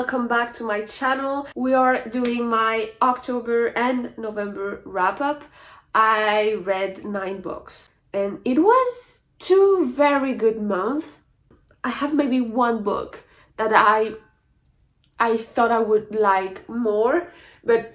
welcome back to my channel. We are doing my October and November wrap-up. I read 9 books and it was 2 very good months. I have maybe 1 book that I thought I would like more, but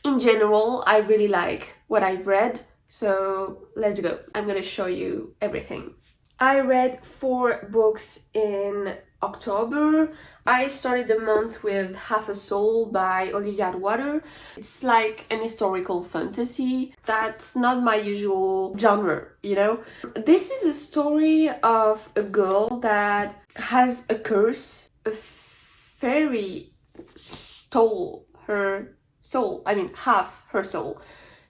in general I really like what I've read. So let's go. I'm gonna show you everything. I read 4 books in October. I started the month with Half a Soul by Olivia Atwater. It's like an historical fantasy. That's not my usual genre, you know? This is a story of a girl that has a curse. A fairy stole her soul. I mean, half her soul.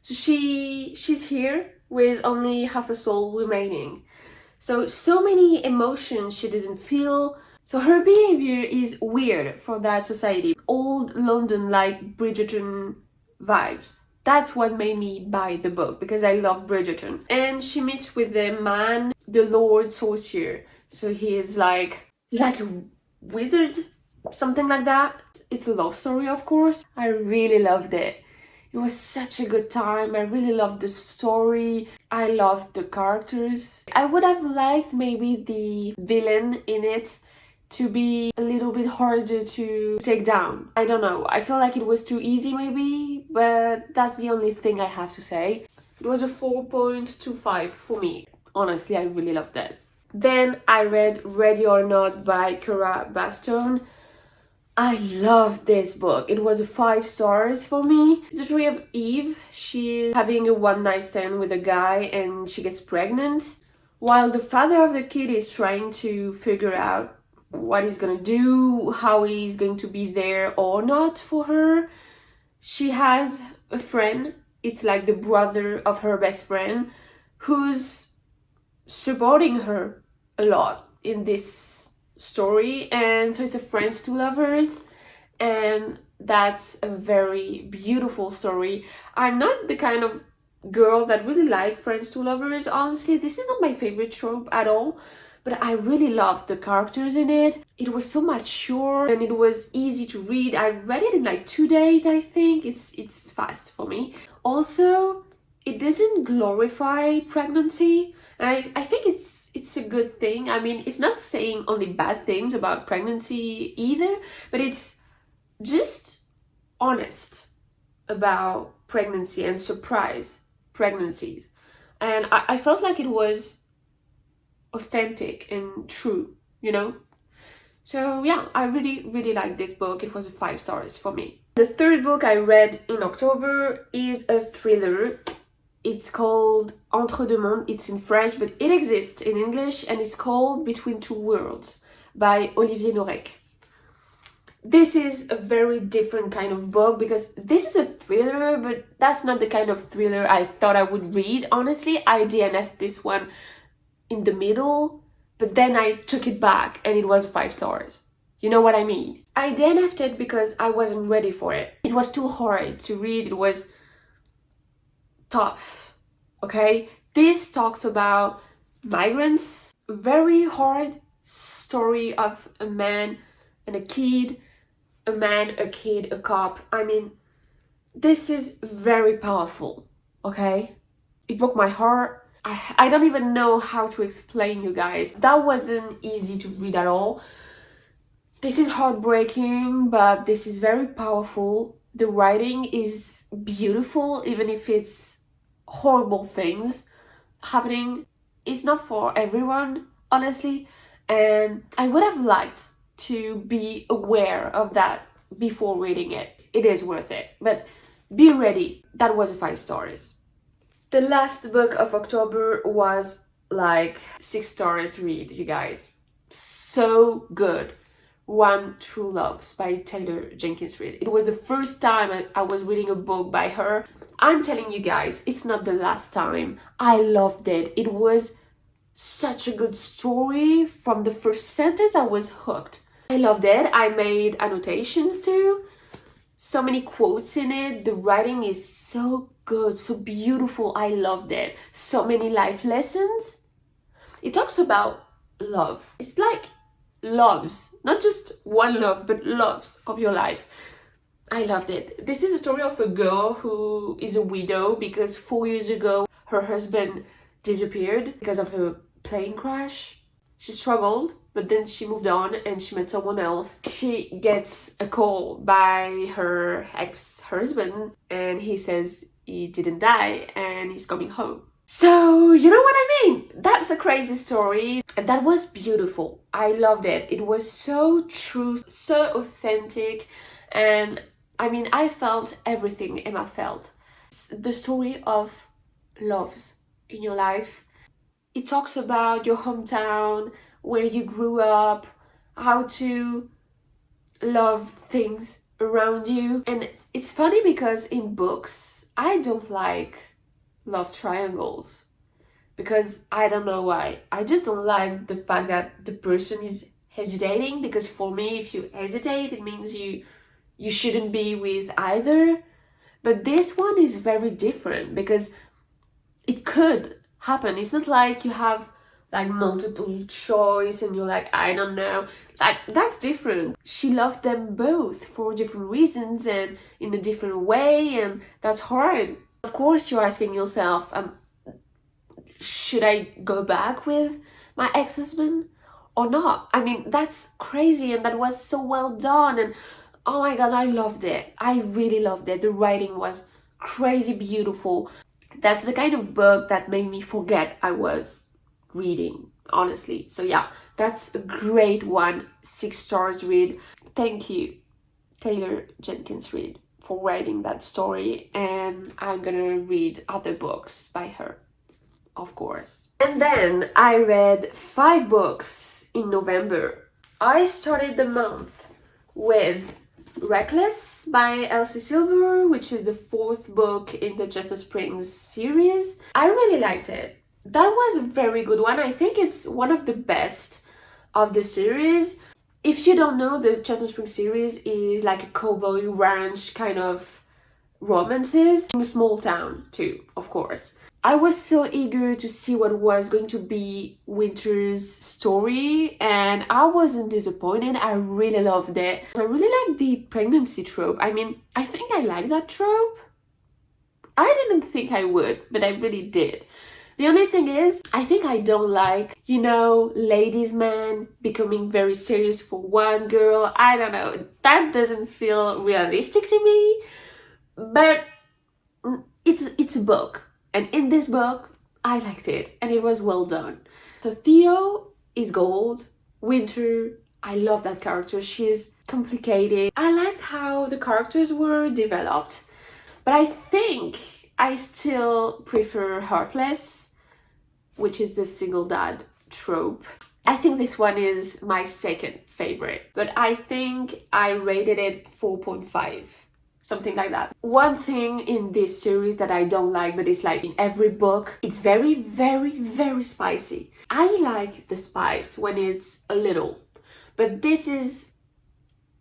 So she's here with only half a soul remaining. So many emotions she doesn't feel. So her behavior is weird for that society. Old London, like Bridgerton vibes. That's what made me buy the book, because I love Bridgerton. And she meets with the man, the Lord Sorcerer. So he's like a wizard, something like that. It's a love story, of course. I really loved it. It was such a good time. I really loved the story. I loved the characters. I would have liked maybe the villain in it to be a little bit harder to take down. I don't know. I feel like it was too easy maybe, but that's the only thing I have to say. It was a 4.25 for me. Honestly, I really loved it. Then I read Ready or Not by Cara Bastone. I love this book. It was a 5 stars for me. It's the story of Eve. She's having a one-night stand with a guy and she gets pregnant. While the father of the kid is trying to figure out what he's gonna do, how he's going to be there or not for her, she has a friend. It's like the brother of her best friend who's supporting her a lot in this story. And so it's a friends to lovers, and that's a very beautiful story. I'm not the kind of girl that really like friends to lovers, honestly. This is not my favorite trope at all, but I really loved the characters in it. It was so mature and it was easy to read. I read it in like 2 days, I think. It's fast for me. Also, it doesn't glorify pregnancy. I think it's a good thing. I mean, it's not saying only bad things about pregnancy either, but it's just honest about pregnancy and surprise pregnancies. And I felt like it was authentic and true, you know? So yeah, I really liked this book. It was 5 stars for me. The 3rd book I read in October is a thriller. It's called Entre deux mondes. It's in French, but it exists in English, and it's called Between Two Worlds by Olivier Norek. This is a very different kind of book because this is a thriller, but that's not the kind of thriller I thought I would read, honestly. I DNF'd this one in the middle, but then I took it back and it was 5 stars. You know what I mean? I DNF'd it because I wasn't ready for it. It was too hard to read. It was tough, okay? This talks about migrants. Very hard story of a man and a kid. A man, a kid, a cop. I mean, this is very powerful, okay? It broke my heart. I don't even know how to explain, you guys. That wasn't easy to read at all. This is heartbreaking, but this is very powerful. The writing is beautiful, even if it's horrible things happening. It's not for everyone, honestly, and I would have liked to be aware of that before reading it. It is worth it, but be ready. That was 5 stars. The last book of October was like 6 stars read, you guys. So good. One True Loves by Taylor Jenkins Reid. It was the first time I was reading a book by her. I'm telling you guys, it's not the last time. I loved it. It was such a good story. From the first sentence, I was hooked. I loved it. I made annotations too. So many quotes in it. The writing is so good, so beautiful. I loved it. So many life lessons. It talks about love. It's like loves, not just one love, but loves of your life. I loved it. This is a story of a girl who is a widow because 4 years ago her husband disappeared because of a plane crash. She struggled, but then she moved on and she met someone else. She gets a call by her ex-husband and he says he didn't die and he's coming home. So, you know what I mean? That's a crazy story. That was beautiful. I loved it. It was so true, so authentic, and I mean, I felt everything Emma felt. It's the story of loves in your life. It talks about your hometown, where you grew up, how to love things around you. And it's funny because in books, I don't like love triangles because I don't know why. I just don't like the fact that the person is hesitating, because for me, if you hesitate, it means you shouldn't be with either. But this one is very different because it could happen. It's not like you have like multiple choice and you're like, I don't know. Like, that's different. She loved them both for different reasons and in a different way, and that's hard. Of course, you're asking yourself, should I go back with my ex-husband or not? I mean, that's crazy, and that was so well done, and oh my god, I loved it. I really loved it. The writing was crazy beautiful. That's the kind of book that made me forget I was reading, honestly. So yeah, that's a great one. 6 stars read. Thank you, Taylor Jenkins Reid, for writing that story, and I'm gonna read other books by her, of course. And then I read 5 books in November. I started the month with Reckless by Elsie Silver, which is the 4th book in the Chestnut Springs series. I really liked it. That was a very good one. I think it's one of the best of the series. If you don't know, the Chestnut Springs series is like a cowboy ranch kind of romances in a small town too, of course. I was so eager to see what was going to be Winter's story, and I wasn't disappointed. I really loved it. I really like the pregnancy trope. I mean, I think I like that trope. I didn't think I would, but I really did. The only thing is, I think I don't like, you know, ladies' man becoming very serious for one girl. I don't know. That doesn't feel realistic to me. But it's a book. And in this book, I liked it. And it was well done. So Theo is gold. Winter, I love that character. She's complicated. I liked how the characters were developed. But I think I still prefer Heartless, which is the single dad trope. I think this one is my second favorite, but I think I rated it 4.5, something like that. One thing in this series that I don't like, but it's like in every book, it's very, very, very spicy. I like the spice when it's a little, but this is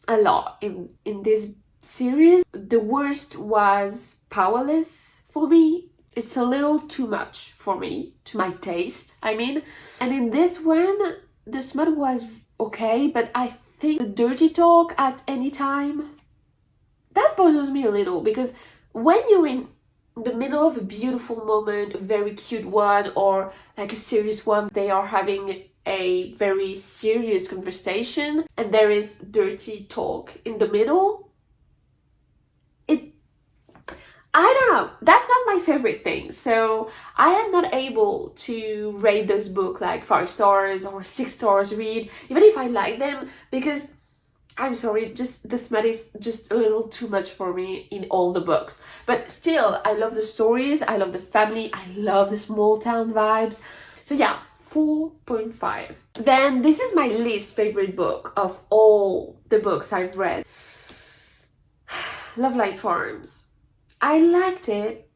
a lot in this series. The worst was Powerless for me. It's a little too much for me, to my taste, I mean. And in this one, the smut was okay, but I think the dirty talk at any time, that bothers me a little, because when you're in the middle of a beautiful moment, a very cute one, or like a serious one, they are having a very serious conversation, and there is dirty talk in the middle, I don't know, that's not my favorite thing. So I am not able to rate this book like 5 stars or 6 stars read, even if I like them, because I'm sorry, just the smut is just a little too much for me in all the books. But still, I love the stories, I love the family, I love the small town vibes. So yeah, 4.5. Then this is my least favorite book of all the books I've read. Love Light Farms. I liked it,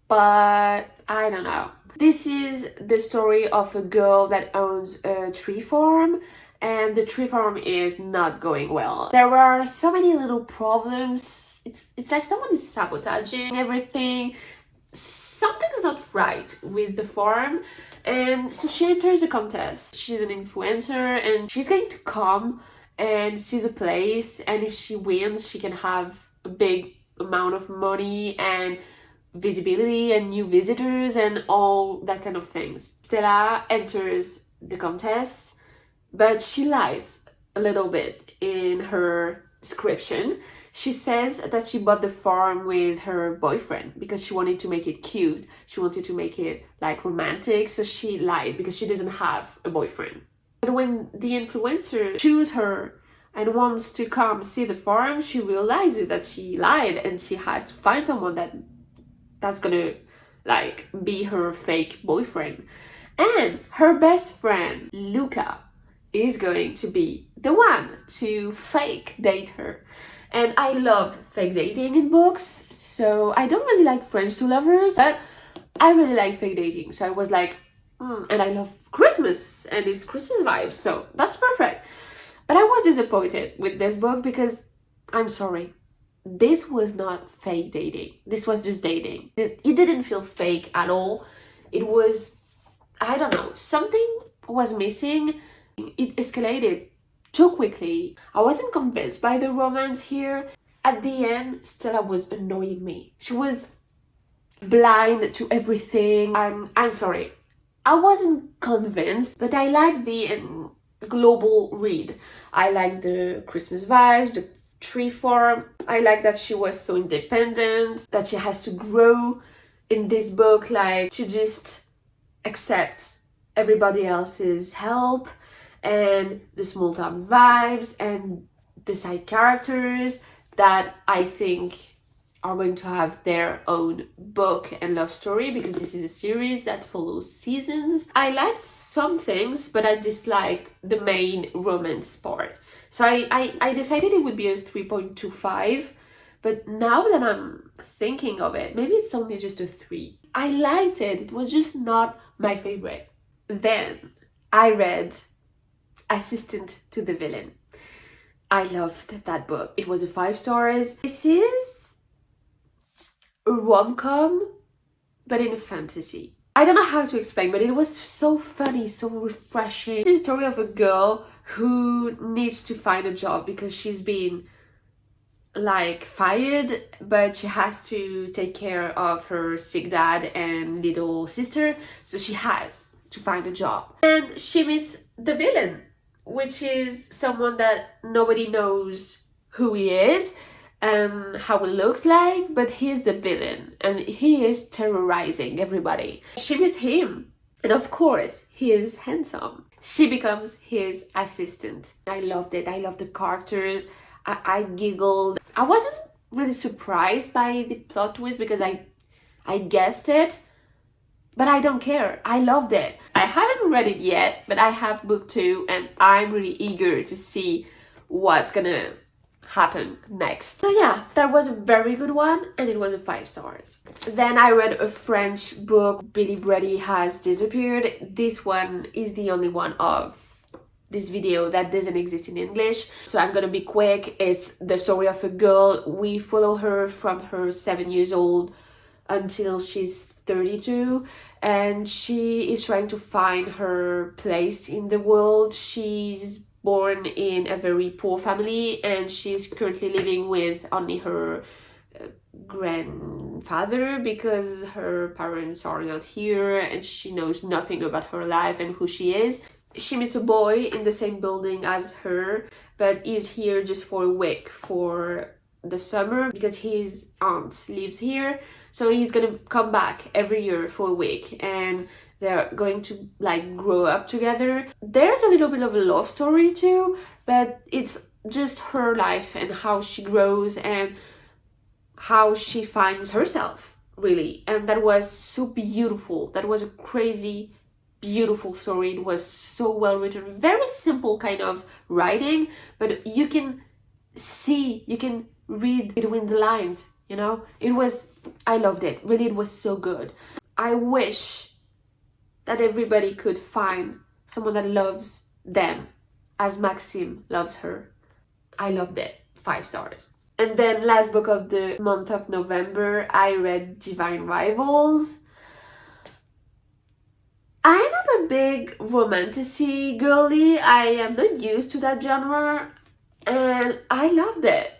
but I don't know. This is the story of a girl that owns a tree farm, and the tree farm is not going well. There are so many little problems. It's like someone is sabotaging everything. something's not right with the farm. And so she enters a contest. She's an influencer and she's going to come and see the place, and if she wins she can have a big amount of money and visibility and new visitors and all that kind of things. Stella enters the contest, but she lies a little bit in her description. She says that she bought the farm with her boyfriend because she wanted to make it cute. She wanted to make it like romantic, so she lied because she doesn't have a boyfriend. But when the influencer chooses her and wants to come see the farm, she realizes that she lied and she has to find someone that's gonna like be her fake boyfriend. And her best friend, Luca, is going to be the one to fake date her. And I love fake dating in books, so I don't really like Friends to Lovers, but I really like fake dating. So I was like, and I love Christmas and it's Christmas vibes, so that's perfect. But I was disappointed with this book because, I'm sorry, this was not fake dating. This was just dating. It didn't feel fake at all. It was, I don't know, something was missing. It escalated too quickly. I wasn't convinced by the romance here. At the end, Stella was annoying me. She was blind to everything. I'm sorry. I wasn't convinced, but I liked the global read. I liked the Christmas vibes, the tree farm. I like that she was so independent, that she has to grow in this book, like to just accept everybody else's help and the small town vibes and the side characters that I think are going to have their own book and love story, because this is a series that follows seasons. I liked some things, but I disliked the main romance part. So I decided it would be a 3.25, but now that I'm thinking of it, maybe it's only just a 3. I liked it, it was just not my favorite. Then I read Assistant to the Villain. I loved that book. It was a 5 stars. This is a rom-com, but in a fantasy. I don't know how to explain, but it was so funny, so refreshing. It's the story of a girl who needs to find a job because she's been like fired, but she has to take care of her sick dad and little sister, so she has to find a job. And she meets the villain, which is someone that nobody knows who he is and how it looks like, but he's the villain and he is terrorizing everybody. She meets him, and of course he is handsome. She becomes his assistant. I loved it. I loved the character. I giggled. I wasn't really surprised by the plot twist because I guessed it, but I don't care. I loved it. I haven't read it yet, but I have book 2 and I'm really eager to see what's gonna happen next. So yeah, that was a very good one and it was a 5 stars. Then I read a French book, Billy Brady Has Disappeared. This one is the only one of this video that doesn't exist in English, so I'm gonna be quick. It's the story of a girl. We follow her from her 7 years old until she's 32, and she is trying to find her place in the world. She's born in a very poor family and she's currently living with only her grandfather because her parents are not here and she knows nothing about her life and who she is. She meets a boy in the same building as her, but is here just for a week for the summer because his aunt lives here. So he's gonna come back every year for a week and they're going to like grow up together. There's a little bit of a love story too, but it's just her life and how she grows and how she finds herself, really. And that was so beautiful. That was a crazy, beautiful story. It was so well written. Very simple kind of writing, but you can see, you can read between the lines, you know? I loved it. Really, it was so good. I wish that everybody could find someone that loves them as Maxime loves her. I loved it. 5 stars. And then last book of the month of November, I read Divine Rivals. big romantic girly. I am not used to that genre, and I loved it.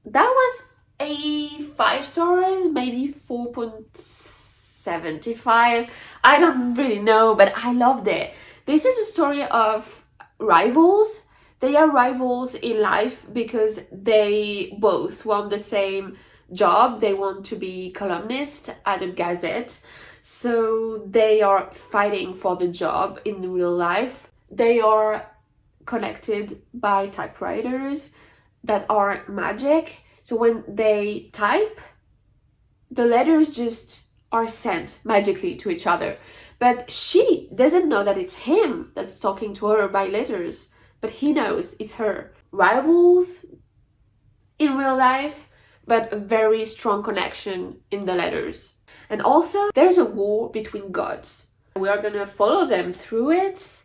That was a 5 stars, maybe 4.75. I don't really know, but I loved it. This is a story of rivals. They are rivals in life because they both want the same job. They want to be columnist at a gazette. So they are fighting for the job in real life. They are connected by typewriters that are magic. So when they type, the letters just are sent magically to each other. But she doesn't know that it's him that's talking to her by letters, but he knows it's her. Rivals in real life, but a very strong connection in the letters. And also, there's a war between gods. We are gonna follow them through it.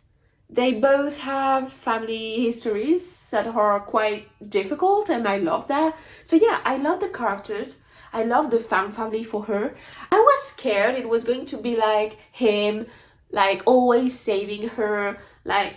They both have family histories that are quite difficult, and I love that. So yeah, I love the characters. I love the fan family for her. I was scared it was going to be like him, like always saving her, like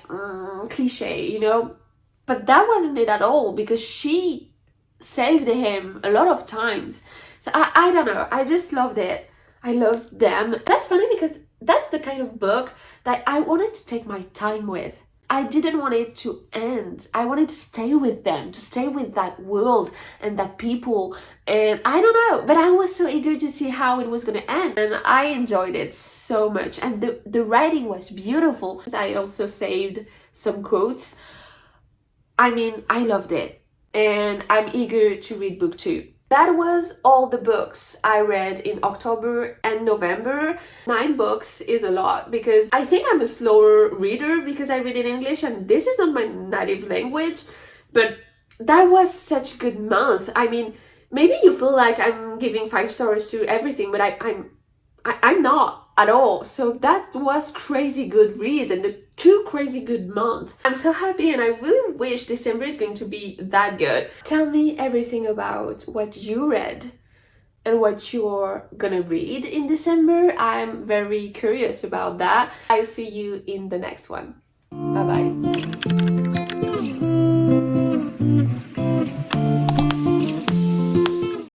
cliche, you know? But that wasn't it at all, because she saved him a lot of times. So I don't know, I just loved it. I loved them. That's funny because that's the kind of book that I wanted to take my time with. I didn't want it to end. I wanted to stay with them, to stay with that world and that people. And I don't know, but I was so eager to see how it was going to end. And I enjoyed it so much. And the writing was beautiful. I also saved some quotes. I mean, I loved it. And I'm eager to read book 2. That was all the books I read in October and November. 9 books is a lot because I think I'm a slower reader because I read in English and this is not my native language. But that was such a good month. I mean, maybe you feel like I'm giving 5 stars to everything, but I'm not at all. So that was crazy good reads and the 2 crazy good months. I'm so happy and I really wish December is going to be that good. Tell me everything about what you read and what you're gonna read in December. I'm very curious about that. I'll see you in the next one. Bye bye.